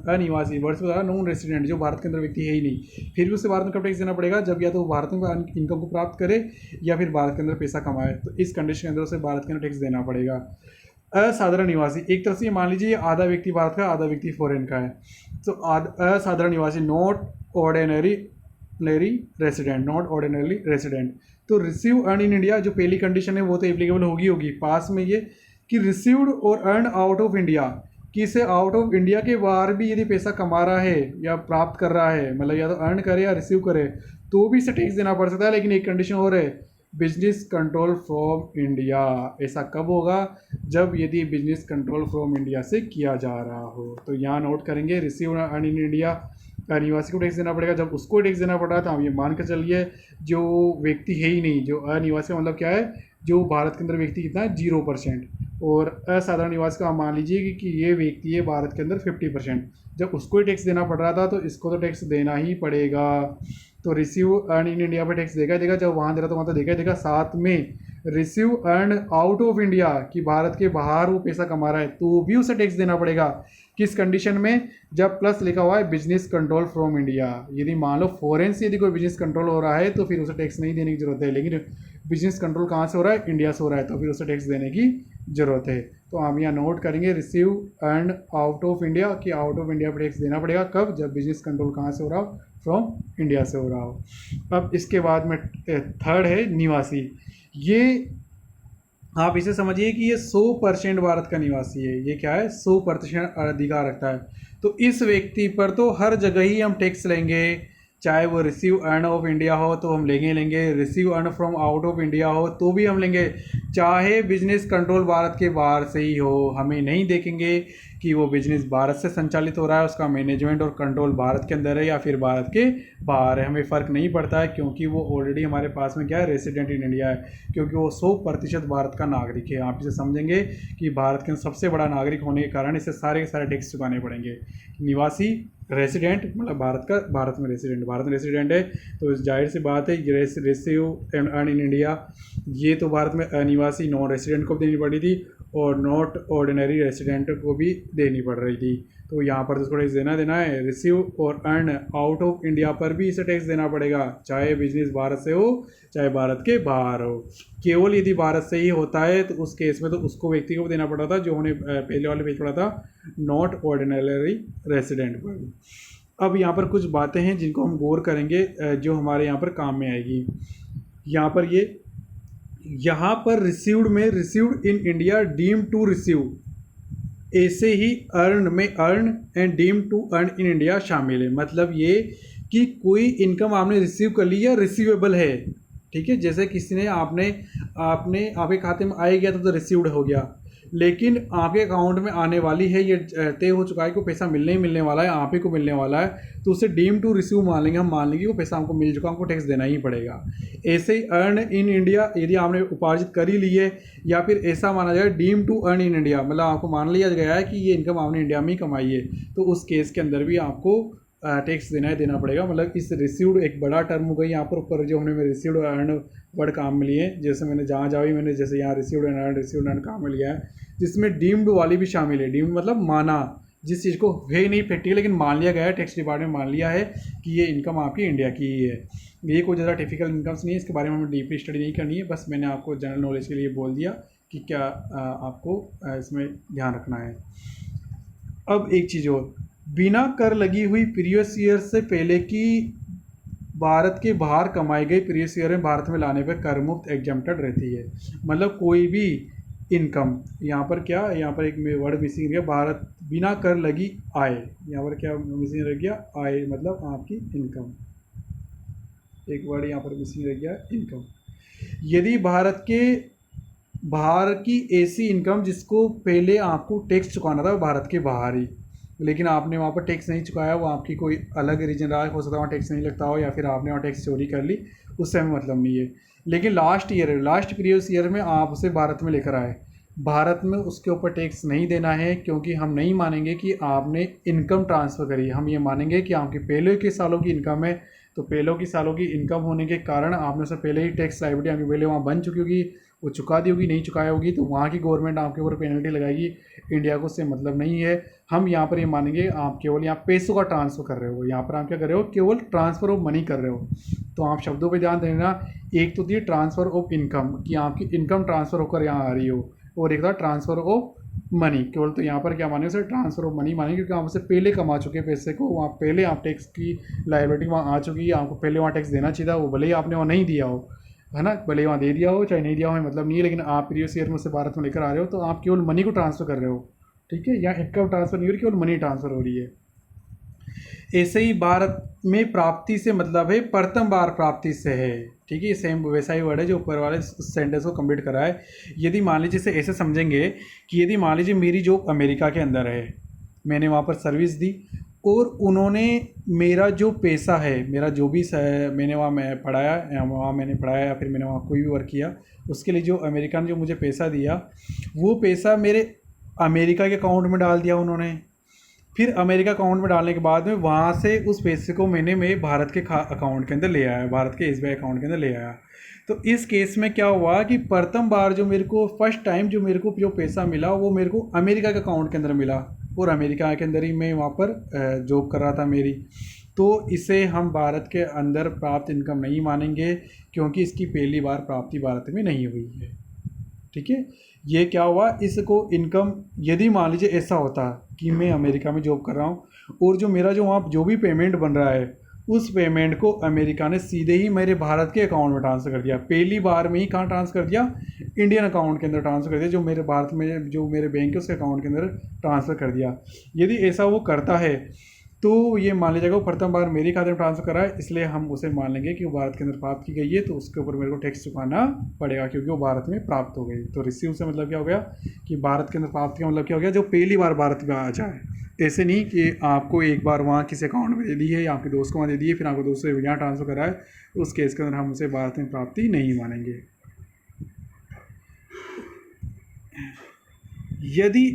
S2: अनिवासी, वर्ड से बता नॉन रेसिडेंट, जो भारत के अंदर व्यक्ति है ही नहीं, फिर भी उसे भारत में कब टैक्स देना पड़ेगा? जब या तो भारत में इनकम को प्राप्त करे या फिर भारत के अंदर पैसा कमाए, तो इस कंडीशन के अंदर उसे भारत के अंदर टैक्स देना पड़ेगा। असाधारण निवासी, एक तरह से ये मान लीजिए आधा व्यक्ति भारत का, आधा व्यक्ति फॉरेन का है। तो असाधारण निवासी, नॉट ऑर्डिनरी रेसिडेंट। तो रिसीव अर्न इन इंडिया जो पहली कंडीशन है वो तो एप्लीकेबल होगी पास में, ये कि रिसीव्ड और अर्न आउट ऑफ इंडिया, कि इसे आउट ऑफ इंडिया के बाहर भी यदि पैसा कमा रहा है या प्राप्त कर रहा है, मतलब या तो अर्न करे या रिसीव करे, तो भी इसे टैक्स देना पड़ सकता है। लेकिन एक कंडीशन और है, बिजनेस कंट्रोल फ्रॉम इंडिया। ऐसा कब होगा? जब यदि बिजनेस कंट्रोल फ्रॉम इंडिया से किया जा रहा हो। तो यहाँ नोट करेंगे, रिसीव अर्न इन इंडिया अनिवासी को टैक्स देना पड़ेगा। जब उसको टैक्स देना पड़ रहा था, हम ये मान कर चलिए जो व्यक्ति है ही नहीं, जो अनिवासी का मतलब क्या है, जो भारत के अंदर व्यक्ति कितना है 0%, और असाधारण निवासी का आप मान लीजिए कि ये व्यक्ति है भारत के अंदर 50%। जब उसको ही टैक्स देना पड़ रहा था तो इसको तो टैक्स देना ही पड़ेगा। तो रिसीव अर्न इन इंडिया पर टैक्स देगा, जब वहाँ दे रहा तो वहाँ तो देगा। साथ में receive earn out of India, कि भारत के बाहर वो पैसा कमा रहा है, तो भी उसे टैक्स देना पड़ेगा। किस कंडीशन में? जब प्लस लिखा हुआ है बिजनेस कंट्रोल फ्रॉम इंडिया। यदि मान लो फॉरेन से यदि कोई बिजनेस कंट्रोल हो रहा है तो फिर उसे टैक्स नहीं देने की जरूरत है, लेकिन बिजनेस कंट्रोल कहाँ से हो रहा है? इंडिया से हो रहा है, तो फिर उसे टैक्स देने की ज़रूरत है। तो हम यहाँ नोट करेंगे receive earn out of India, कि आउट ऑफ इंडिया पर टैक्स देना पड़ेगा। कब? जब बिजनेस कंट्रोल कहाँ से हो रहा हो? फ्रॉम इंडिया से हो रहा हो। अब इसके बाद में थर्ड है निवासी। ये आप इसे समझिए कि ये 100% भारत का निवासी है। ये क्या है? 100% अधिकार रखता है। तो इस व्यक्ति पर तो हर जगह ही हम टैक्स लेंगे, चाहे वो रिसीव अर्न ऑफ इंडिया हो तो हम लेंगे, receive earn from out of India हो तो भी हम लेंगे, चाहे बिजनेस कंट्रोल भारत के बाहर से ही हो। हमें नहीं देखेंगे कि वो बिजनेस भारत से संचालित हो रहा है, उसका मैनेजमेंट और कंट्रोल भारत के अंदर है या फिर भारत के बाहर है, हमें फ़र्क नहीं पड़ता है, क्योंकि वो ऑलरेडी हमारे पास में क्या है? रेसिडेंट इन इंडिया है, क्योंकि वो 100% भारत का नागरिक है। आप इसे समझेंगे कि भारत के सबसे बड़ा नागरिक होने के कारण इसे सारे के सारे टैक्स चुकाने पड़ेंगे। निवासी, रेसिडेंट, मतलब भारत में रेसिडेंट है, तो जाहिर सी बात है receive and earn in India, ये तो भारत में अनिवासी नॉन रेसिडेंट को देनी पड़ी थी और नॉट ऑर्डिनरी रेसिडेंट को भी देनी पड़ रही थी। तो यहाँ पर तो इसको टैक्स देना है। रिसीव और अर्न आउट ऑफ इंडिया पर भी इसे टैक्स देना पड़ेगा, चाहे बिजनेस भारत से हो चाहे भारत के बाहर हो। केवल यदि भारत से ही होता है तो उस केस में तो उसको व्यक्ति को देना पड़ा था जो हमने पहले वाले पेज पढ़ा था, नॉट ऑर्डिनरी रेसिडेंट पर। अब यहाँ पर कुछ बातें हैं जिनको हम गौर करेंगे, जो हमारे यहाँ पर काम में आएगी। यहाँ पर रिसीव्ड में received in India, deem to receive, ऐसे ही अर्न में earn and deem to earn in India शामिल है। मतलब ये कि कोई इनकम आपने रिसीव कर ली या रिसीवेबल है, ठीक है। जैसे किसी ने आपने आपके खाते में आ गया तो रिसीव्ड हो गया, लेकिन आपके अकाउंट में आने वाली है, ये तय हो चुका है कि पैसा मिलने ही मिलने वाला है, आप ही को मिलने वाला है, तो उसे डीम टू रिसीव मान लेंगे। हम मान लेंगे वो पैसा हमको मिल चुका, हमको टैक्स देना ही पड़ेगा। ऐसे ही अर्न इन इंडिया, यदि आपने उपार्जित कर ही ली है, या फिर ऐसा माना जाए deem to earn in India, मतलब आपको मान लिया गया है कि ये इनकम आपने इंडिया में ही कमाई है, तो उस केस के अंदर भी आपको टैक्स देना पड़ेगा। मतलब इस रिसीव्ड एक बड़ा टर्म हो गई यहाँ पर, ऊपर जो हमने रिसीव्ड और अर्न वर्ड काम में लिए हैं, जैसे मैंने जहाँ मैंने जैसे यहाँ रिसीव्ड एंड अर्न काम में लिया है, जिसमें डीम्ड वाली भी शामिल है। डीम्ड मतलब माना, जिस चीज़ को है ही नहीं प्रैक्टिकल, लेकिन मान लिया गया है, टैक्स डिपार्टमेंट मान लिया है कि ये इनकम आपकी इंडिया की ही है। ये कोई ज़्यादा टिपिकल इनकम्स नहीं है, इसके बारे में हमें डीपली स्टडी नहीं करनी है, बस मैंने आपको जनरल नॉलेज के लिए बोल दिया कि क्या आपको इसमें ध्यान रखना है। अब एक चीज़ और, बिना कर लगी हुई प्रीवियस ईयर से पहले की भारत के बाहर कमाई गई प्रीवियस ईयर में भारत में लाने पर कर मुक्त एग्जम्प्टेड रहती है। मतलब कोई भी इनकम, यहाँ पर क्या, यहाँ पर एक वर्ड मिसिंग रह गया, भारत बिना कर लगी आय, यहाँ पर क्या मिसिंग रह गया, आय मतलब आपकी इनकम, एक वर्ड यहाँ पर मिसिंग रह गया, इनकम। यदि भारत के बाहर की ऐसी इनकम जिसको पहले आपको टैक्स चुकाना था भारत के बाहर ही, लेकिन आपने वहाँ पर टैक्स नहीं चुकाया, वो आपकी कोई अलग रीजन रहा, हो सकता है वहाँ टैक्स नहीं लगता हो, या फिर आपने वहाँ टैक्स चोरी कर ली, उससे हमें मतलब नहीं है। लेकिन लास्ट प्रीवियस ईयर में आप उसे भारत में लेकर आए, भारत में उसके ऊपर टैक्स नहीं देना है, क्योंकि हम नहीं मानेंगे कि आपने इनकम ट्रांसफ़र करी। हम ये मानेंगे कि आपकी पहले के सालों की इनकम है, तो पहले की सालों की इनकम होने के कारण आपने उसे पहले ही टैक्स लाइबिलिटी आपकी पहले वहाँ बन चुकी होगी, वो चुका दी होगी, नहीं चुकाया होगी, तो वहाँ की गवर्नमेंट आपके ऊपर पेनल्टी लगाएगी। इंडिया को उससे मतलब नहीं है। हम यहाँ पर ये मानेंगे आप केवल यहाँ पैसों का ट्रांसफ़र कर रहे हो, यहाँ पर आप क्या कर रहे हो, केवल ट्रांसफ़र ऑफ मनी कर रहे हो। तो आप शब्दों पे ध्यान देना, एक तो थी ट्रांसफ़र ऑफ इनकम कि आपकी इनकम ट्रांसफ़र होकर यहाँ आ रही हो, और एक था ट्रांसफ़र ऑफ मनी केवल। तो यहाँ पर क्या मानेंगे सर, ट्रांसफ़र ऑफ मनी मानेंगे, क्योंकि आप उससे पहले कमा चुके हैं पैसे को, वहाँ पहले आप टैक्स की लायबिलिटी वहाँ आ चुकी है, आपको पहले वहाँ टैक्स देना चाहिए था, वो भले ही आपने वहाँ नहीं दिया हो, है ना, भले ही वहाँ दे दिया हो चाहे नहीं दिया हो मतलब नहीं है, लेकिन आप प्रीवियस ईयर में उससे भारत में लेकर आ रहे हो, तो आप केवल मनी को ट्रांसफ़र कर रहे हो, ठीक है। यहाँ इनकम ट्रांसफ़र नहीं हो रही, केवल मनी ट्रांसफ़र हो रही है। ऐसे ही भारत में प्राप्ति से मतलब है प्रथम बार प्राप्ति से है, ठीक है। ये सेम वैसा ही वर्ड है जो ऊपर वाले सेंटेंस को कंप्लीट करा है। यदि मान लीजिए इसे ऐसे समझेंगे कि यदि मान लीजिए मेरी जॉब अमेरिका के अंदर है, मैंने वहाँ पर सर्विस दी, और उन्होंने मेरा जो पैसा है, मेरा जो भी मैंने वहाँ मैं पढ़ाया या वहाँ मैंने पढ़ाया या फिर मैंने वहाँ कोई भी वर्क किया, उसके लिए जो अमेरिका ने जो मुझे पैसा दिया, वो पैसा मेरे अमेरिका के अकाउंट में डाल दिया उन्होंने। फिर अमेरिका अकाउंट में डालने के बाद में वहाँ से उस पैसे को मैंने मेरे भारत के अकाउंट के अंदर ले आया, भारत के SBI अकाउंट के अंदर ले आया। तो इस केस में क्या हुआ कि प्रथम बार जो मेरे को फर्स्ट टाइम जो मेरे को जो पैसा मिला वो मेरे को अमेरिका के अकाउंट के अंदर मिला, और अमेरिका के अंदर ही मैं वहाँ पर जॉब कर रहा था मेरी। तो इसे हम भारत के अंदर प्राप्त इनकम नहीं मानेंगे, क्योंकि इसकी पहली बार प्राप्ति भारत में नहीं हुई है, ठीक है। ये क्या हुआ, इसको इनकम, यदि मान लीजिए ऐसा होता कि मैं अमेरिका में जॉब कर रहा हूँ और जो मेरा जो वहाँ जो भी पेमेंट बन रहा है, उस पेमेंट को अमेरिका ने सीधे ही मेरे भारत के अकाउंट में ट्रांसफ़र कर दिया, पहली बार में ही कहाँ ट्रांसफ़र कर दिया, इंडियन अकाउंट के अंदर ट्रांसफ़र कर दिया, जो मेरे भारत में जो मेरे बैंक है उसके अकाउंट के अंदर ट्रांसफ़र कर दिया। यदि ऐसा वो करता है तो ये मान लीजिएगा वो प्रथम बार मेरे खाते में ट्रांसफ़र करा है, इसलिए हम उसे मान लेंगे कि वो भारत के अंदर प्राप्त की गई है, तो उसके ऊपर मेरे को टैक्स चुकाना पड़ेगा, क्योंकि वो भारत में प्राप्त हो गई। तो रिसीव से मतलब क्या हो गया कि भारत के अंदर प्राप्त का मतलब क्या हो गया, जो पहली बार भारत में आ जाए। ऐसे नहीं कि आपको एक बार वहाँ किसी अकाउंट में दे दी है या आपके दोस्त को वहाँ दे दी है, फिर आपको दोस्त से यहाँ ट्रांसफ़र करा है, उस केस के अंदर हम उसे भारत में प्राप्ति नहीं मानेंगे। यदि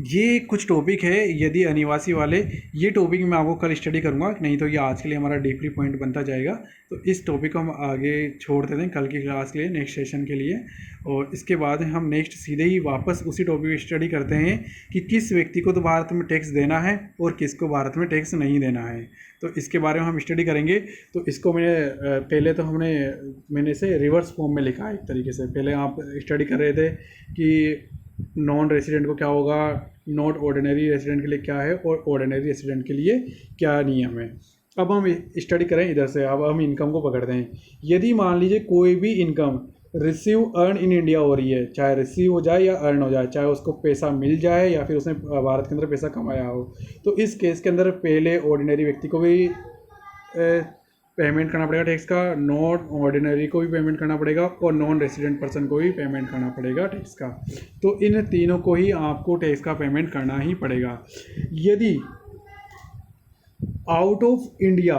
S2: ये कुछ टॉपिक है यदि अनिवासी वाले, ये टॉपिक मैं आपको कल स्टडी करूँगा, नहीं तो ये आज के लिए हमारा डीपली पॉइंट बनता जाएगा। तो इस टॉपिक को हम आगे छोड़ देते हैं कल की क्लास के लिए, नेक्स्ट सेशन के लिए, और इसके बाद हम नेक्स्ट सीधे ही वापस उसी टॉपिक को स्टडी करते हैं कि किस व्यक्ति को तो भारत में टैक्स देना है और किसको भारत में टैक्स नहीं देना है। तो इसके बारे में हम स्टडी करेंगे। तो इसको पहले तो मैंने इसे रिवर्स फॉर्म में लिखा है एक तरीके से। पहले आप स्टडी कर रहे थे कि नॉन रेसिडेंट को क्या होगा, नॉट ऑर्डिनरी रेसिडेंट के लिए क्या है और ऑर्डिनरी रेसिडेंट के लिए क्या नियम है। अब हम स्टडी करें इधर से, अब हम इनकम को पकड़ते हैं। यदि मान लीजिए कोई भी income receive earn in India हो रही है, चाहे रिसीव हो जाए या अर्न हो जाए, चाहे उसको पैसा मिल जाए या फिर उसने भारत के अंदर पैसा कमाया हो, तो इस केस के अंदर पहले ऑर्डिनरी व्यक्ति को भी पेमेंट करना पड़ेगा टैक्स का, नॉट ऑर्डिनरी को भी पेमेंट करना पड़ेगा और नॉन रेसिडेंट पर्सन को भी पेमेंट करना पड़ेगा टैक्स का। तो इन तीनों को ही आपको टैक्स का पेमेंट करना ही पड़ेगा। यदि आउट ऑफ इंडिया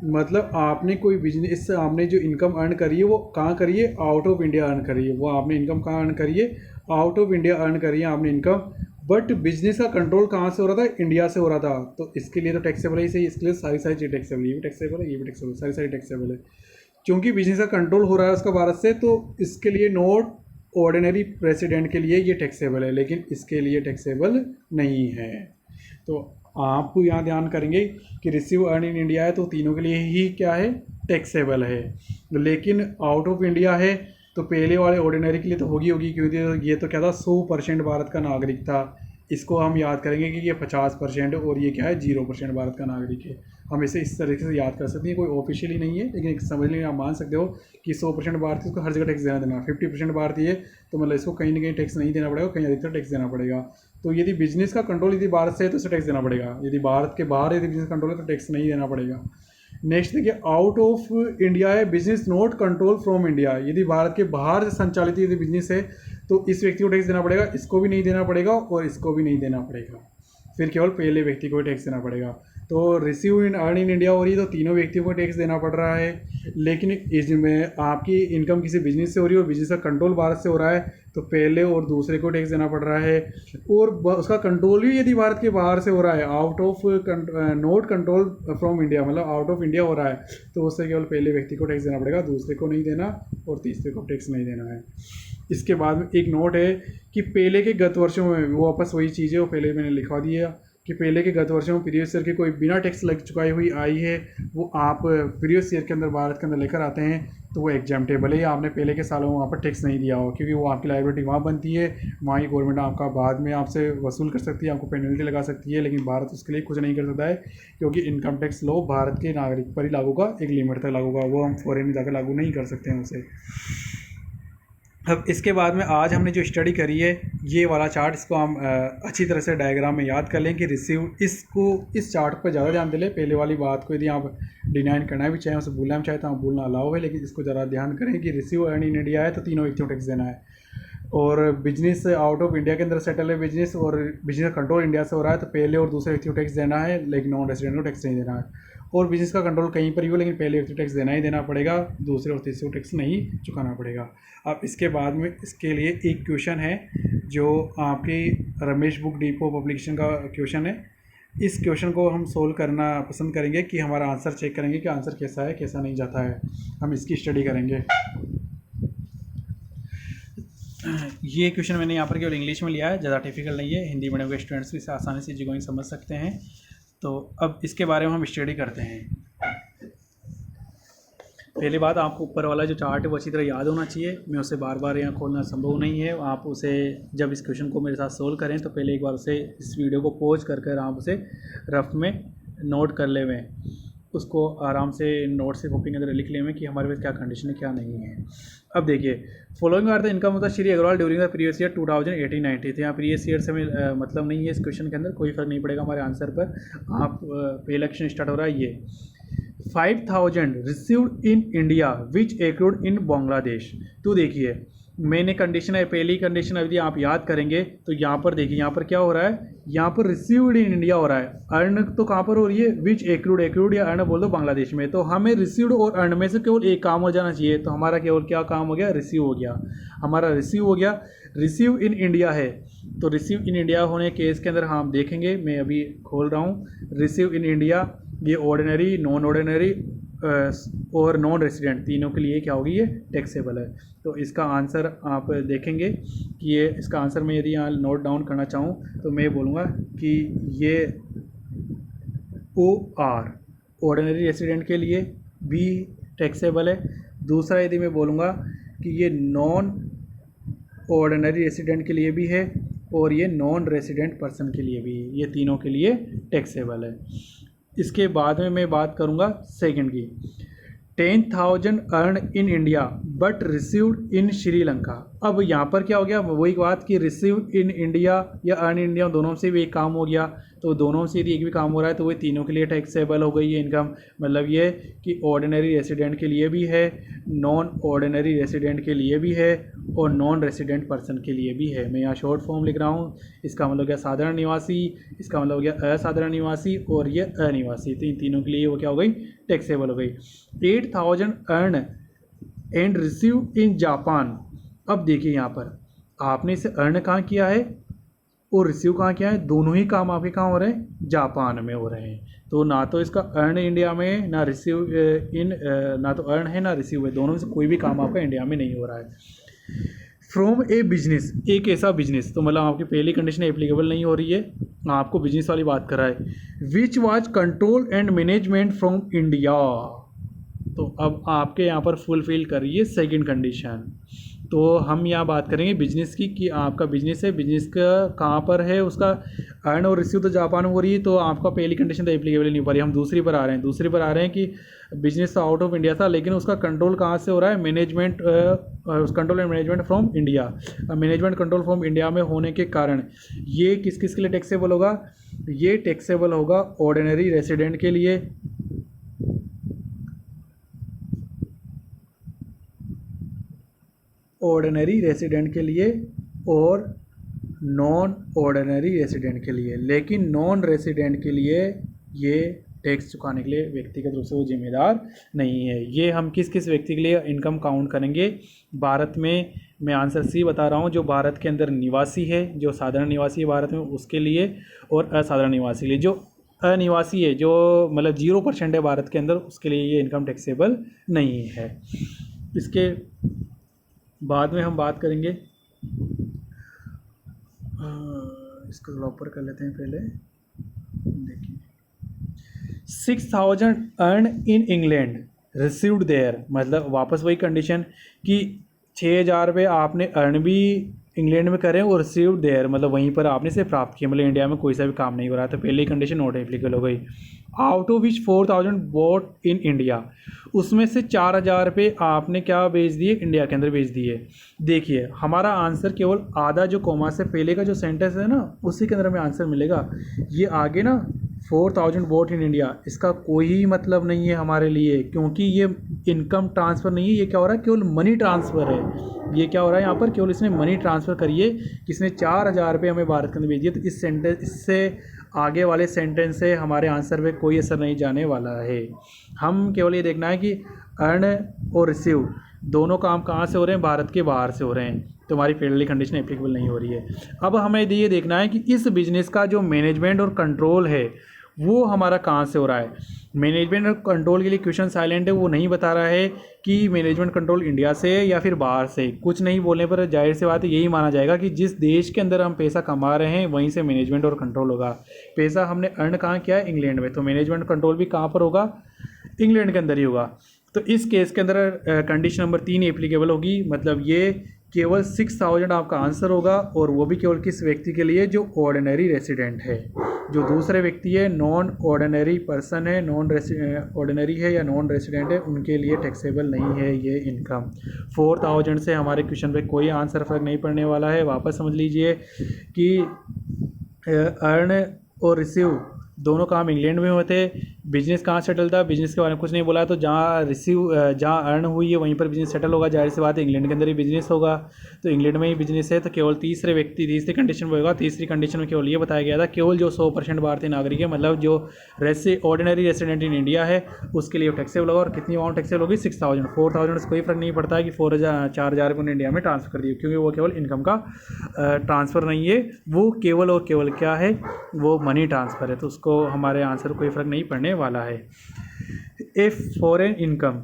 S2: मतलब आपने कोई बिजनेस, आपने जो इनकम अर्न करी है वो कहाँ करी है, आउट ऑफ इंडिया अर्न करी है, वो आपने इनकम कहाँ अर्न करी है, आउट ऑफ इंडिया अर्न करी है आपने इनकम, बट बिजनेस का कंट्रोल कहाँ से हो रहा था, इंडिया से हो रहा था, तो इसके लिए तो टैक्सेबल है ही सही। इसके लिए सारी चीज़ टैक्सेबल, ये भी टैक्सेबल है, ये भी टैक्सेबल, सारी टैक्सेबल है, क्योंकि बिजनेस का कंट्रोल हो रहा है उसका भारत से, तो इसके लिए नॉट ऑर्डिनरी रेसिडेंट के लिए ये टैक्सेबल है, लेकिन इसके लिए टैक्सेबल नहीं है। तो आप यहाँ ध्यान करेंगे कि रिसीव अर्न इन इंडिया है तो तीनों के लिए ही क्या है, टैक्सेबल है, लेकिन आउट ऑफ इंडिया है तो पहले वाले ऑर्डिनरी के लिए तो होगी, क्योंकि ये तो क्या था 100% भारत का नागरिक था, इसको हम याद करेंगे कि ये 50% और ये क्या है 0% भारत का नागरिक है। हम इसे इस तरीके से याद कर सकते हैं, कोई ऑफिशियली नहीं है लेकिन समझने में आप मान सकते हो कि 100% भारतीय इसको हर जगह टैक्स देना 50% भारतीय है तो मतलब इसको कहीं ना कहीं टैक्स नहीं देना पड़ेगा, कहीं अधिकतर टैक्स देना पड़ेगा। तो यदि बिजनेस का कंट्रोल यदि भारत से है तो उसे टैक्स देना पड़ेगा, यदि भारत के बाहर यदि बिजनेस कंट्रोल है तो टैक्स नहीं देना पड़ेगा। नेक्स्ट देखिए, आउट ऑफ इंडिया है business not control from India, यदि भारत के बाहर से संचालित यदि बिजनेस है तो इस व्यक्ति को टैक्स देना पड़ेगा, इसको भी नहीं देना पड़ेगा और इसको भी नहीं देना पड़ेगा, फिर केवल पहले व्यक्ति को टैक्स देना पड़ेगा। तो receive in earn in India हो रही है तो तीनों व्यक्तियों को टैक्स देना पड़ रहा है। लेकिन इसमें आपकी इनकम किसी बिजनेस से हो रही है और बिजनेस का कंट्रोल भारत से हो रहा है तो पहले और दूसरे को टैक्स देना पड़ रहा है। और उसका कंट्रोल भी यदि भारत के बाहर से हो रहा है, out of not control from India, मतलब आउट ऑफ इंडिया हो रहा है तो उससे केवल पहले व्यक्ति को टैक्स देना पड़ेगा, दूसरे को नहीं देना और तीसरे को टैक्स नहीं देना है। इसके बाद में एक नोट है कि पहले के गत वर्षों में वो वापस वही चीज़ है वो पहले मैंने लिखवा दिया कि पहले के गत वर्षों में प्रीवियस ईयर के कोई बिना टैक्स लग चुकाई हुई आई है वो आप प्रीवियस ईयर के अंदर भारत के अंदर लेकर आते हैं तो वो एग्जाम्प्टेबल है, आपने पहले के सालों में वहाँ पर टैक्स नहीं दिया हो क्योंकि वो आपकी लाइबिलिटी वहाँ बनती है, वहाँ ही गवर्नमेंट आपका बाद में आपसे वसूल कर सकती है, आपको पेनल्टी लगा सकती है, लेकिन भारत उसके लिए कुछ नहीं कर सकता है क्योंकि इनकम टैक्स लॉ भारत के नागरिक पर ही लागू होगा, एक लिमिट तक लागू होगा, वो हम फॉरेन में जाकर लागू नहीं कर सकते हैं उसे। अब इसके बाद में आज हमने जो स्टडी करी है ये वाला चार्ट, इसको हम अच्छी तरह से डायग्राम में याद कर लें कि रिसीव, इसको इस चार्ट पर ज़्यादा ध्यान दे लें। पहले वाली बात को यदि आप डिनाइन करना भी चाहें, उसे भूलना भी चाहें तो आप भूलना अलाउ है, लेकिन इसको ज़रा ध्यान करें कि रिसीव अर्न इन इंडिया है तो तीनों व्यक्तियों को टैक्स देना है, और बिजनेस आउट ऑफ इंडिया के अंदर सेटल है बिजनेस और बिजनेस कंट्रोल इंडिया से हो रहा है तो पहले और दूसरे व्यक्ति को टैक्स देना है, लेकिन नॉन रेजिडेंट को टैक्स नहीं देना है। और बिजनेस का कंट्रोल कहीं पर ही हो लेकिन पहले व्यक्ति टैक्स देना ही देना पड़ेगा, दूसरे और तीसरे को टैक्स नहीं चुकाना पड़ेगा। अब इसके बाद में इसके लिए एक क्वेश्चन है जो आपकी रमेश बुक डिपो पब्लिकेशन का क्वेश्चन है। इस क्वेश्चन को हम सोल्व करना पसंद करेंगे कि हमारा आंसर चेक करेंगे कि आंसर कैसा है कैसा नहीं जाता है, हम इसकी स्टडी करेंगे।
S1: ये क्वेश्चन मैंने यहाँ पर केवल इंग्लिश में लिया है, ज़्यादा डिफिकल्ट नहीं है, हिंदी मीडियम के स्टूडेंट्स भी इसे आसानी से जी गोइंग समझ सकते हैं। तो अब इसके बारे में हम स्टडी करते हैं। पहली बात, आपको ऊपर वाला जो चार्ट है वो अच्छी तरह याद होना चाहिए, मैं उसे बार बार यहाँ खोलना संभव नहीं है। आप उसे जब इस क्वेश्चन को मेरे साथ सोल्व करें तो पहले एक बार उसे इस वीडियो को पॉज कर आप उसे रफ में नोट कर ले हुए, उसको आराम से नोट से कॉपी के अंदर लिख ले हुए कि हमारे पास क्या कंडीशन है क्या नहीं है। अब देखिए, following are the income of the Shri Agarwal during the previous year 2018-19। यहाँ प्रीवियस ईयर से मतलब नहीं है इस क्वेश्चन के अंदर, कोई फर्क नहीं पड़ेगा हमारे आंसर पर। आप पे इलेक्शन स्टार्ट हो रहा है, ये 5000 received in India which accrued in Bangladesh. तो देखिए मैंने कंडीशन है, पहली कंडीशन यदि आप याद करेंगे तो यहाँ पर देखिए, यहाँ पर क्या हो रहा है, यहाँ पर रिसीव्ड इन इंडिया हो रहा है, अर्न तो कहाँ पर हो रही है, विच एक्रूड या अर्न बोल दो बांग्लादेश में। तो हमें रिसीव्ड और अर्न में से केवल एक काम हो जाना चाहिए, तो हमारा केवल क्या काम हो गया, रिसीव हो गया, हमारा रिसीव हो गया। रिसीव इन इंडिया है तो रिसीव इन इंडिया होने केस के अंदर हम देखेंगे, मैं अभी खोल रहा हूँ, रिसीव इन इंडिया ये ऑर्डिनरी, नॉन ऑर्डिनरी और नॉन रेसिडेंट तीनों के लिए क्या होगी, ये टैक्सेबल है। तो इसका आंसर आप देखेंगे कि ये इसका आंसर मैं यदि यहाँ नोट डाउन करना चाहूँ तो मैं बोलूँगा कि ये OR ऑर्डिनरी रेसिडेंट के लिए भी टैक्सेबल है। दूसरा यदि मैं बोलूँगा कि ये नॉन ऑर्डिनरी रेसिडेंट के लिए भी है और ये नॉन रेसिडेंट पर्सन के लिए भी, ये तीनों के लिए टैक्सेबल है। इसके बाद में मैं बात करूँगा सेकंड की, 10,000 earn in India but received in Sri Lanka. अब यहाँ पर क्या हो गया, वही बात कि रिसीव इन इंडिया या अर्न इन इंडिया दोनों से भी एक काम हो गया, तो दोनों से यदि एक भी काम हो रहा है तो वो तीनों के लिए टैक्सेबल हो गई है इनकम। मतलब ये कि ऑर्डिनरी रेसिडेंट के लिए भी है, नॉन ऑर्डिनरी रेसिडेंट के लिए भी है और नॉन रेसिडेंट पर्सन के लिए भी है। मैं यहाँ शॉर्ट फॉर्म लिख रहा हूँ, इसका मतलब क्या, साधारण निवासी, इसका मतलब हो गया असाधारण निवासी और ये अनिवासी, तो इन तीनों के लिए वो क्या हो गई, टैक्सेबल हो गई। 8,000 earn and receive in Japan. अब देखिए यहाँ पर आपने इसे अर्न कहाँ किया है और रिसीव कहाँ किया है, दोनों ही काम आपके कहाँ हो रहे हैं, जापान में हो रहे हैं। तो ना तो इसका अर्न इंडिया में, ना रिसीव इन, ना तो अर्न है ना रिसीव है, दोनों में से कोई भी काम आपका इंडिया में नहीं हो रहा है। फ्रॉम ए बिजनेस, एक ऐसा बिजनेस, तो मतलब आपकी पहली कंडीशन एप्लीकेबल नहीं हो रही है, आपको बिजनेस वाली बात कर रहा है। Which was control and management from India, तो अब आपके यहाँ पर फुलफिल कर रही है सेकेंड कंडीशन।
S2: तो हम यहाँ बात करेंगे बिजनेस की कि आपका बिजनेस है, बिजनेस का कहाँ पर है, उसका अर्न और रिसीव तो जापान में हो रही है, तो आपका पहली कंडीशन तो एप्लीकेबल नहीं हो पा रही। हम दूसरी पर आ रहे हैं कि बिजनेस तो आउट ऑफ इंडिया था, लेकिन उसका कंट्रोल कहाँ से हो रहा है, management, control and management from India. Management control from India में होने के कारण ये किस किस के लिए टैक्सेबल होगा, ये टैक्सेबल होगा ऑर्डिनरी रेसिडेंट के लिए, ऑर्डिनरी रेसिडेंट के लिए और नॉन ऑर्डिनरी रेसिडेंट के लिए। लेकिन नॉन रेसिडेंट के लिए ये टैक्स चुकाने के लिए व्यक्तिगत रूप से वो जिम्मेदार नहीं है। ये हम किस किस व्यक्ति के लिए इनकम काउंट करेंगे भारत में, मैं आंसर सी बता रहा हूँ, जो भारत के अंदर निवासी है, जो साधारण निवासी है भारत में उसके लिए, और असाधारण निवासी के लिए। जो अनिवासी है, जो मतलब 0% है भारत के अंदर, उसके लिए ये इनकम टैक्सेबल नहीं है। इसके बाद में हम बात करेंगे, इसको थोड़ा ऊपर कर लेते हैं पहले। देखिए 6,000 earn in England received there, मतलब वापस वही कंडीशन कि 6,000 रुपये आपने अर्न भी इंग्लैंड में करें और रिसीव्ड देयर, मतलब वहीं पर आपने से प्राप्त किया, मतलब इंडिया में कोई सा भी काम नहीं हो रहा, तो पहली कंडीशन नॉट एप्लीकेबल हो गई। Out of which 4,000 bought in India, उसमें से 4,000 रुपये आपने क्या भेज दिए, इंडिया के अंदर भेज दिए। देखिए हमारा आंसर केवल आधा जो कॉमा से पहले का जो सेंटेंस है ना, उसी के अंदर हमें आंसर मिलेगा। ये आगे ना 4,000 बॉट इन इंडिया, इसका कोई मतलब नहीं है हमारे लिए, क्योंकि ये इनकम ट्रांसफ़र नहीं है, ये क्या हो रहा है, केवल मनी ट्रांसफ़र है। ये क्या हो रहा है यहाँ पर, केवल इसने मनी ट्रांसफ़र करिए, किसने 4,000 रुपये हमें भारत के अंदर भेजिए। तो इस सेंटेंस, इससे आगे वाले सेंटेंस से हमारे आंसर पे कोई असर नहीं जाने वाला है। हम केवल ये देखना है कि अर्न और रिसीव दोनों काम कहाँ से हो रहे हैं, भारत के बाहर से हो रहे हैं, तो हमारी पहली कंडीशन एप्लीकेबल नहीं हो रही है। अब हमें ये देखना है कि इस बिज़नेस का जो मैनेजमेंट और कंट्रोल है वो हमारा कहाँ से हो रहा है। मैनेजमेंट और कंट्रोल के लिए क्वेश्चन साइलेंट है, वो नहीं बता रहा है कि मैनेजमेंट कंट्रोल इंडिया से है या फिर बाहर से। कुछ नहीं बोलने पर जाहिर सी बात है यही माना जाएगा कि जिस देश के अंदर हम पैसा कमा रहे हैं वहीं से मैनेजमेंट और कंट्रोल होगा। पैसा हमने अर्न कहाँ किया है, इंग्लैंड में, तो मैनेजमेंट कंट्रोल भी कहाँ पर होगा, इंग्लैंड के अंदर ही होगा। तो इस केस के अंदर कंडीशन नंबर 3 एप्लीकेबल होगी, मतलब ये केवल 6,000 आपका आंसर होगा, और वो भी केवल किस व्यक्ति के लिए, जो ऑर्डिनरी रेसिडेंट है। जो दूसरे व्यक्ति है, नॉन ऑर्डिनरी पर्सन है, नॉन ऑर्डिनरी है या नॉन रेसिडेंट है, उनके लिए टैक्सेबल नहीं है ये इनकम। 4,000 से हमारे क्वेश्चन पे कोई आंसर फर्क नहीं पड़ने वाला है। वापस समझ लीजिए कि अर्न और रिसीव दोनों काम इंग्लैंड में होते। बिजनेस कहाँ सेटल था, बिजनेस के बारे में कुछ नहीं बोला, तो जहाँ अर्न हुई है वहीं पर बिजनेस सेटल होगा। जाहिर सी बात है इंग्लैंड के अंदर ही बिजनेस होगा, तो इंग्लैंड में ही बिजनेस है, तो केवल तीसरी कंडीशन में होगा। तीसरी कंडीशन में केवल ये बताया गया था, केवल जो 100% भारतीय नागरिक है, मतलब जो ऑर्डिनरी रेसिडेंट इन इंडिया है, उसके लिए टैक्सेबल होगा। और कितनी अमाउंट टैक्सेबल होगी, 6,000। 4,000 से कोई फर्क नहीं पड़ता है कि 4,000 रुपये इंडिया में ट्रांसफर कर दिए, क्योंकि वो केवल इनकम का ट्रांसफ़र नहीं है, वो केवल और केवल क्या है, वो मनी ट्रांसफ़र है, तो उसको हमारे आंसर कोई फ़र्क नहीं पड़ने वाला है। इफ फॉरेन इनकम,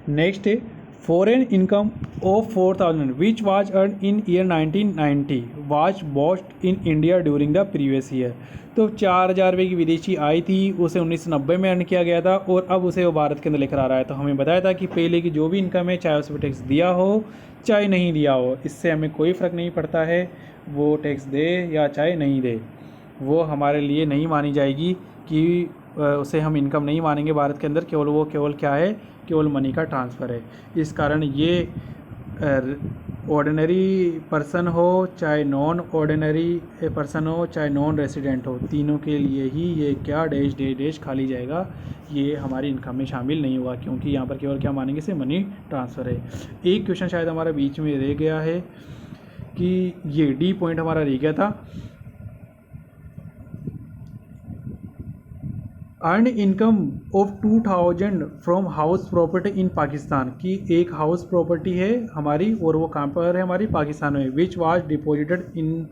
S2: नेक्स्ट है foreign income of 4,000 which was earn in year 1990 was boast in India during the previous year. तो 4,000 रुपये की विदेशी आई थी, उसे 1990 में अर्न किया गया था, और अब उसे वो भारत के अंदर लेकर आ रहा है। तो हमें बताया था कि पहले की जो भी इनकम है, चाहे उस पर टैक्स दिया हो चाहे नहीं दिया हो, इससे हमें कोई फ़र्क नहीं पड़ता है, वो टैक्स दे या चाहे नहीं दे, वो हमारे लिए नहीं मानी जाएगी कि उसे हम इनकम नहीं मानेंगे भारत के अंदर। केवल क्या है, केवल मनी का ट्रांसफ़र है। इस कारण ये ऑर्डिनरी पर्सन हो चाहे नॉन ऑर्डिनरी पर्सन हो चाहे नॉन रेसिडेंट हो, तीनों के लिए ही ये क्या डैश खाली जाएगा, ये हमारी इनकम में शामिल नहीं होगा, क्योंकि यहाँ पर केवल क्या मानेंगे, से मनी ट्रांसफ़र है। एक क्वेश्चन शायद हमारा बीच में रह गया है कि ये डी पॉइंट हमारा रह गया था, earn income of 2,000 from house property in Pakistan, की एक हाउस प्रॉपर्टी है हमारी और वो कहाँ पर है, हमारी पाकिस्तान में, which was deposited in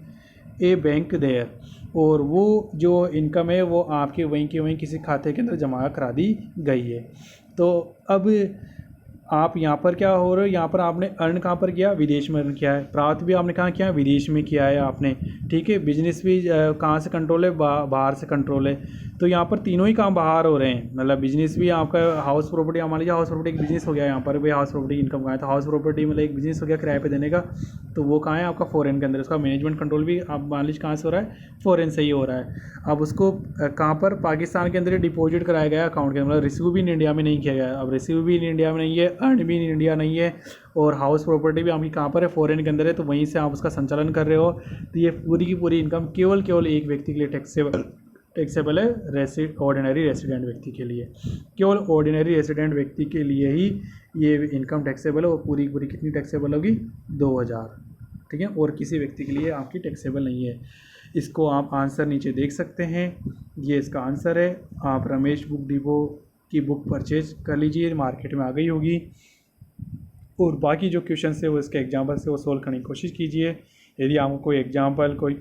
S2: a bank there, और वो जो इनकम है वो आपके वहीं के वहीं किसी खाते के अंदर जमा करा दी गई है। तो अब आप यहाँ पर क्या हो रहे हो, यहाँ पर आपने अर्न कहाँ पर किया, विदेश में अर्न किया है। प्राप्त भी आपने कहाँ किया, विदेश में किया है आपने, ठीक है। बिजनेस भी कहाँ से कंट्रोल है, बाहर से कंट्रोल है। तो यहाँ पर तीनों ही काम बाहर हो रहे हैं, मतलब बिजनेस भी आपका हाउस प्रॉपर्टी, मान लीजिए हाउस प्रॉपर्टी एक बिजनेस हो गया, यहाँ पर भी हाउस प्रॉपर्टी इनकम कहाँ है, तो हाउस प्रॉपर्टी मतलब एक बिजनेस हो गया किराए पे देने का, तो वो कहाँ है आपका फॉरेन के अंदर। उसका मैनेजमेंट कंट्रोल भी आप मान लीजिए कहाँ से हो रहा है, फॉरेन से ही हो रहा है। अब उसको कहाँ पर, पाकिस्तान के अंदर डिपॉजिट कराया गया अकाउंट के अंदर, मतलब रिसीव भी इन इंडिया में नहीं किया गया। अब रिसीव भी इन इंडिया में नहीं है, अर्न भी इन इंडिया नहीं है, और हाउस प्रॉपर्टी भी आपकी कहाँ पर है, फॉरेन के अंदर है, तो वहीं से आप उसका संचालन कर रहे हो। तो ये पूरी की पूरी इनकम केवल एक व्यक्ति के लिए टैक्सेबल है, ऑर्डिनरी रेसिडेंट व्यक्ति के लिए। केवल ऑर्डिनरी रेसिडेंट व्यक्ति के लिए ही ये इनकम टैक्सेबल है, और पूरी पूरी कितनी टैक्सेबल होगी, 2000, ठीक है। और किसी व्यक्ति के लिए आपकी टैक्सेबल नहीं है। इसको आप आंसर नीचे देख सकते हैं, ये इसका आंसर है। आप रमेश बुक डिपो की बुक परचेज कर लीजिए, मार्केट में आ गई होगी। और बाकी जो क्वेश्चन है वो इसके एग्जाम्पल से वो सोल्व करने की कोशिश कीजिए। यदि आपको कोई एग्जाम्पल, कोई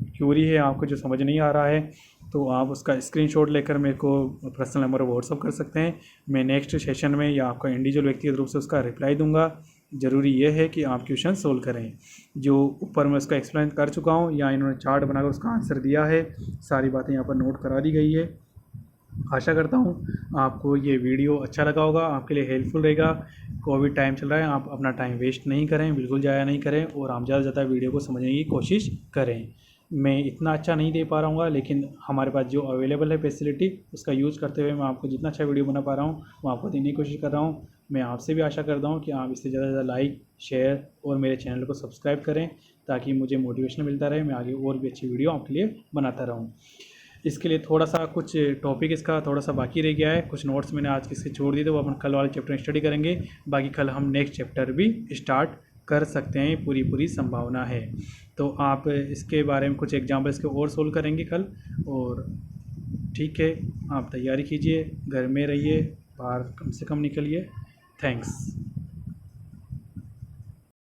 S2: क्यूरी है आपको जो समझ नहीं आ रहा है, तो आप उसका स्क्रीनशॉट लेकर मेरे को पर्सनल नंबर पर व्हाट्सअप कर सकते हैं। मैं नेक्स्ट सेशन में या आपका इंडिविजुअल व्यक्तिगत रूप से उसका रिप्लाई दूंगा। ज़रूरी ये है कि आप क्वेश्चन सोल्व करें। जो ऊपर मैं उसका एक्सप्लेन कर चुका हूँ, या इन्होंने चार्ट बनाकर उसका आंसर दिया है, सारी बातें यहाँ पर नोट करा दी गई है। आशा करता हूँ आपको ये वीडियो अच्छा लगा होगा, आपके लिए हेल्पफुल रहेगा। कोविड टाइम चल रहा है, आप अपना टाइम वेस्ट नहीं करें, बिल्कुल ज़ाया नहीं करें, और आप ज़्यादा से ज़्यादा वीडियो को समझने की कोशिश करें। मैं इतना अच्छा नहीं दे पा रहा हूँ, लेकिन हमारे पास जो अवेलेबल है फैसिलिटी, उसका यूज़ करते हुए मैं आपको जितना अच्छा वीडियो बना पा रहा हूँ वो आपको देने की कोशिश कर रहा हूँ। मैं आपसे भी आशा करता हूँ कि आप इससे ज़्यादा से ज़्यादा लाइक, शेयर और मेरे चैनल को सब्सक्राइब करें, ताकि मुझे मोटिवेशन मिलता रहे, मैं आगे और भी अच्छी वीडियो आपके लिए बनाता रहूँ। इसके लिए थोड़ा सा कुछ टॉपिक इसका थोड़ा सा बाकी रह गया है, कुछ नोट्स मैंने आज किसके छोड़ दिए, तो वो अपन कल वाले चैप्टर स्टडी करेंगे। बाकी कल हम नेक्स्ट चैप्टर भी स्टार्ट कर सकते हैं, पूरी संभावना है। तो आप इसके बारे में कुछ एग्जाम्पल्स के और सोल्व करेंगे कल। और ठीक है, आप तैयारी कीजिए, घर में रहिए, बाहर कम से कम निकलिए। थैंक्स।